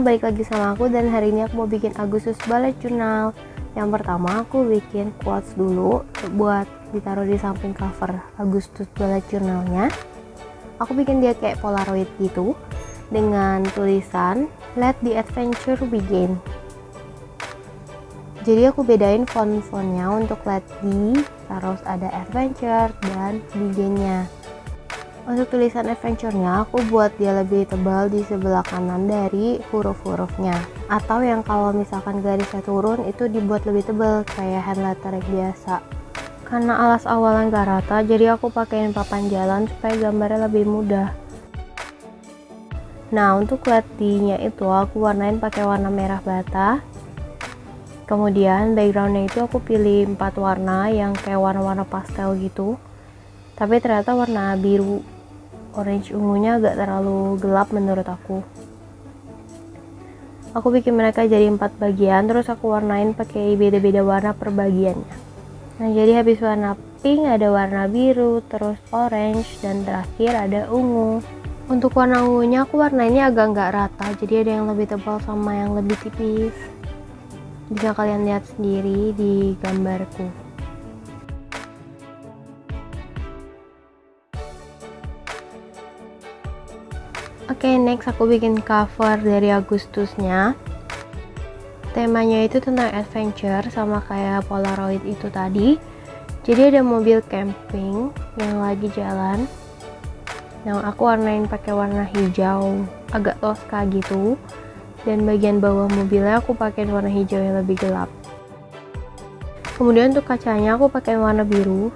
balik lagi sama aku dan hari ini aku mau bikin Agustus Bullet Journal. Yang pertama aku bikin quotes dulu buat ditaruh di samping cover Agustus Bullet Journalnya. Aku bikin dia kayak Polaroid gitu dengan tulisan Let the Adventure Begin. Jadi aku bedain font-fontnya untuk Let the, terus ada Adventure dan Beginnya. Untuk tulisan adventure-nya aku buat dia lebih tebal di sebelah kanan dari huruf-hurufnya, atau yang kalau misalkan garisnya turun itu dibuat lebih tebal kayak hand letter biasa. Karena alas awalnya gak rata, jadi aku pakein papan jalan supaya gambarnya lebih mudah. Nah, untuk letinya itu aku warnain pakai warna merah bata. Kemudian backgroundnya itu aku pilih 4 warna yang kayak warna-warna pastel gitu. Tapi ternyata warna biru orange ungunya agak terlalu gelap menurut aku. Aku bikin mereka jadi 4 bagian, terus aku warnain pakai beda-beda warna per bagiannya. Nah, jadi habis warna pink ada warna biru, terus orange, dan terakhir ada ungu. Untuk warna ungunya aku warnainnya agak nggak rata, jadi ada yang lebih tebal sama yang lebih tipis. Bisa kalian lihat sendiri di gambarku. Oke, next aku bikin cover dari Agustusnya. Temanya itu tentang adventure sama kayak Polaroid itu tadi. Jadi ada mobil camping yang lagi jalan. Yang aku warnain pakai warna hijau agak toska gitu. Dan bagian bawah mobilnya aku pakai warna hijau yang lebih gelap. Kemudian untuk kacanya aku pakai warna biru.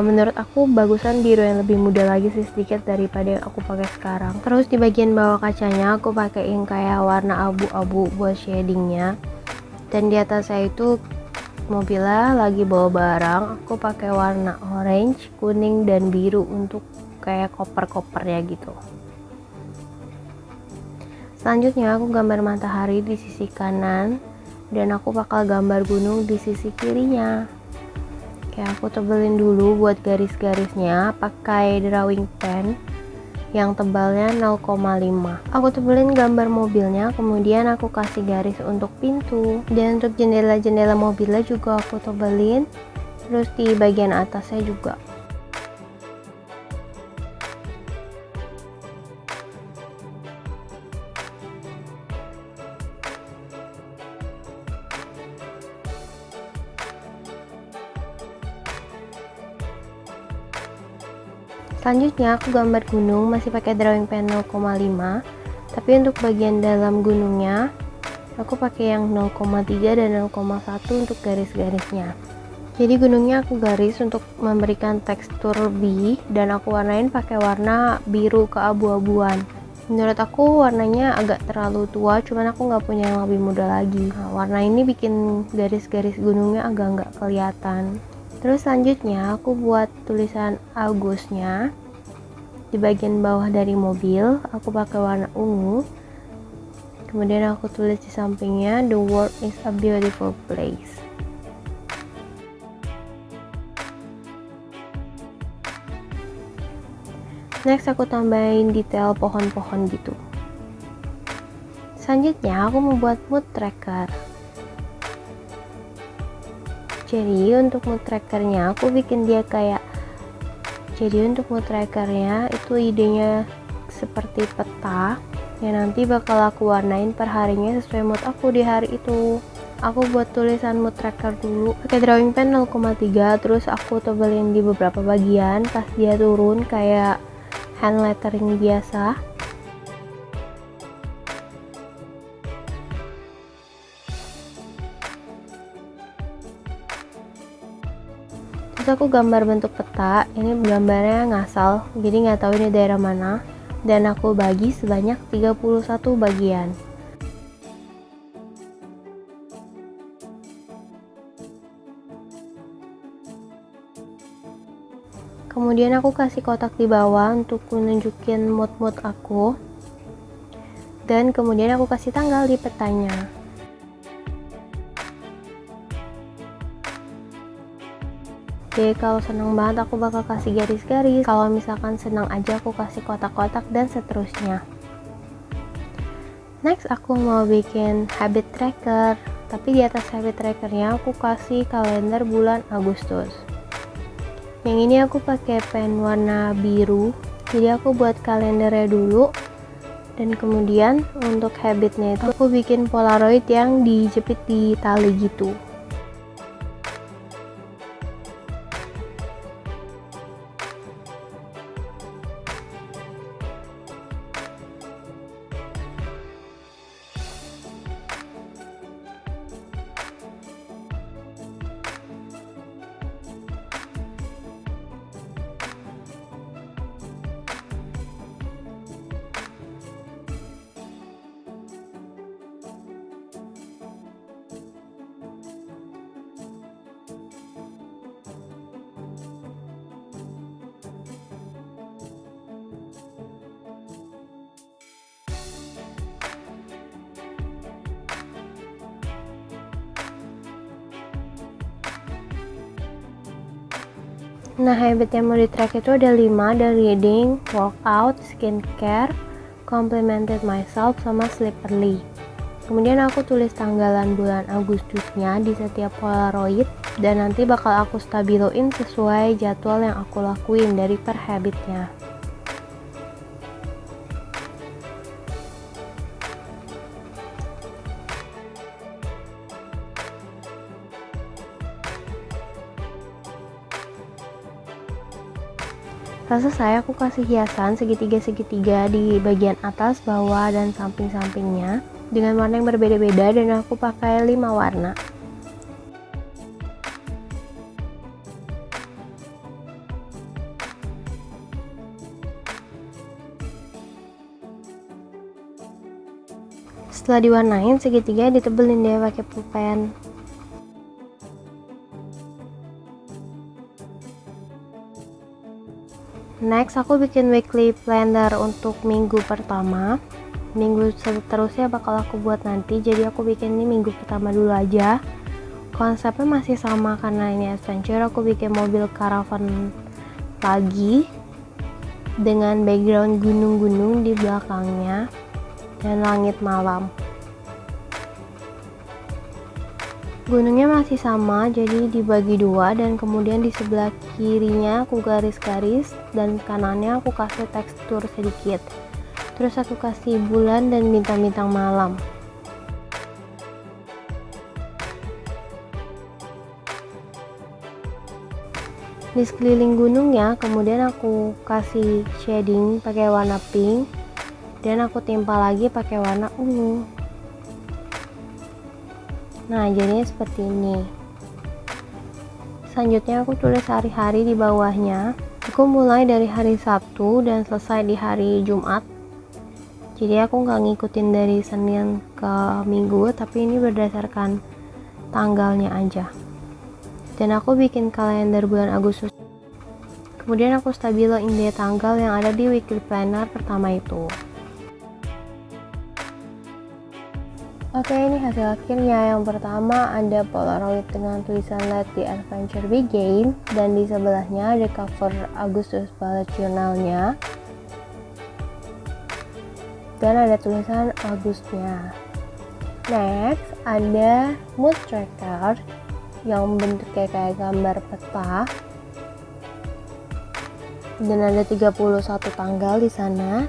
Menurut aku bagusan biru yang lebih muda lagi sih sedikit daripada yang aku pakai sekarang. Terus di bagian bawah kacanya aku pakaiin kayak warna abu-abu buat shadingnya. Dan di atas saya itu mobilnya lagi bawa barang, aku pakai warna orange, kuning, dan biru untuk kayak koper-kopernya gitu. Selanjutnya aku gambar matahari di sisi kanan dan aku bakal gambar gunung di sisi kirinya. Kayak aku tebelin dulu buat garis-garisnya pakai drawing pen yang tebalnya 0,5. Aku tebelin gambar mobilnya, kemudian aku kasih garis untuk pintu. Dan untuk jendela-jendela mobilnya juga aku tebelin, terus di bagian atasnya juga. Selanjutnya aku gambar gunung masih pakai drawing pen 0,5, tapi untuk bagian dalam gunungnya aku pakai yang 0,3 dan 0,1 untuk garis-garisnya. Jadi gunungnya aku garis untuk memberikan tekstur lebih dan aku warnain pakai warna biru keabu-abuan. Menurut aku warnanya agak terlalu tua, cuman aku nggak punya yang lebih muda lagi. Nah, warna ini bikin garis-garis gunungnya agak nggak kelihatan. Terus selanjutnya aku buat tulisan Agustusnya di bagian bawah dari mobil, aku pakai warna ungu. Kemudian aku tulis di sampingnya The world is a beautiful place. Next aku tambahin detail pohon-pohon gitu. Selanjutnya aku membuat mood tracker. Jadi untuk mood trackernya aku bikin dia kayak, jadi untuk mood trackernya itu idenya seperti peta yang nanti bakal aku warnain per harinya sesuai mood aku di hari itu. Aku buat tulisan mood tracker dulu pakai drawing pen 0,3, terus aku tebelin di beberapa bagian pas dia turun kayak hand lettering biasa. Terus aku gambar bentuk peta, ini gambarnya ngasal, jadi nggak tahu ini daerah mana, dan aku bagi sebanyak 31 bagian. Kemudian aku kasih kotak di bawah untuk menunjukin mood-mood aku, dan kemudian aku kasih tanggal di petanya. Oke, kalau senang banget aku bakal kasih garis-garis. Kalau misalkan senang aja aku kasih kotak-kotak dan seterusnya. Next aku mau bikin habit tracker, tapi di atas habit trackernya aku kasih kalender bulan Agustus. Yang ini aku pakai pen warna biru, jadi aku buat kalendernya dulu, dan kemudian untuk habitnya itu aku bikin polaroid yang dijepit di tali gitu. Nah, habit yang mau di track itu ada 5, ada reading, workout, skincare, complimented myself, sama sleep early. Kemudian aku tulis tanggalan bulan Agustusnya di setiap polaroid, dan nanti bakal aku stabiloin sesuai jadwal yang aku lakuin dari per habitnya. Setelah selesai, aku kasih hiasan segitiga-segitiga di bagian atas, bawah, dan samping-sampingnya dengan warna yang berbeda-beda, dan aku pakai 5 warna. Setelah diwarnain, segitiga ditebelin deh pakai pulpen. Next, aku bikin weekly planner untuk minggu pertama. Minggu seterusnya bakal aku buat nanti, jadi aku bikin ini minggu pertama dulu aja. Konsepnya masih sama karena ini adventure. Aku bikin mobil caravan pagi dengan background gunung-gunung di belakangnya dan langit malam. Gunungnya masih sama, jadi dibagi 2, dan kemudian di sebelah kirinya aku garis-garis dan kanannya aku kasih tekstur sedikit. Terus aku kasih bulan dan bintang-bintang malam. Di sekeliling gunungnya kemudian aku kasih shading pakai warna pink, dan aku timpa lagi pakai warna ungu. Nah, jadinya seperti ini. Selanjutnya aku tulis hari-hari di bawahnya. Aku mulai dari hari Sabtu dan selesai di hari Jumat. Jadi aku nggak ngikutin dari Senin ke Minggu, tapi ini berdasarkan tanggalnya aja. Dan aku bikin kalender bulan Agustus. Kemudian aku stabiloin deh tanggal yang ada di weekly planner pertama itu. Oke, ini hasil akhirnya. Yang pertama ada polaroid dengan tulisan Let the Adventure Begin, dan di sebelahnya ada cover Agustus bullet journalnya, dan ada tulisan Agustusnya. Next ada mood tracker yang bentuknya kayak gambar peta, dan ada 31 tanggal di sana.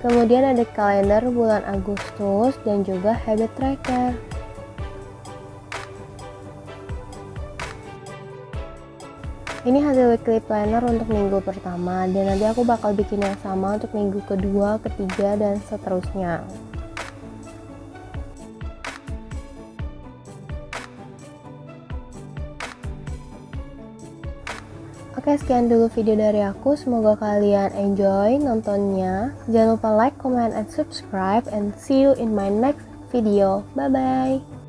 Kemudian ada kalender bulan Agustus dan juga habit tracker. Ini hasil weekly planner untuk minggu pertama, dan nanti aku bakal bikin yang sama untuk minggu kedua, ketiga, dan seterusnya. Oke, sekian dulu video dari aku. Semoga kalian enjoy nontonnya. Jangan lupa like, comment, and subscribe. And see you in my next video. Bye-bye.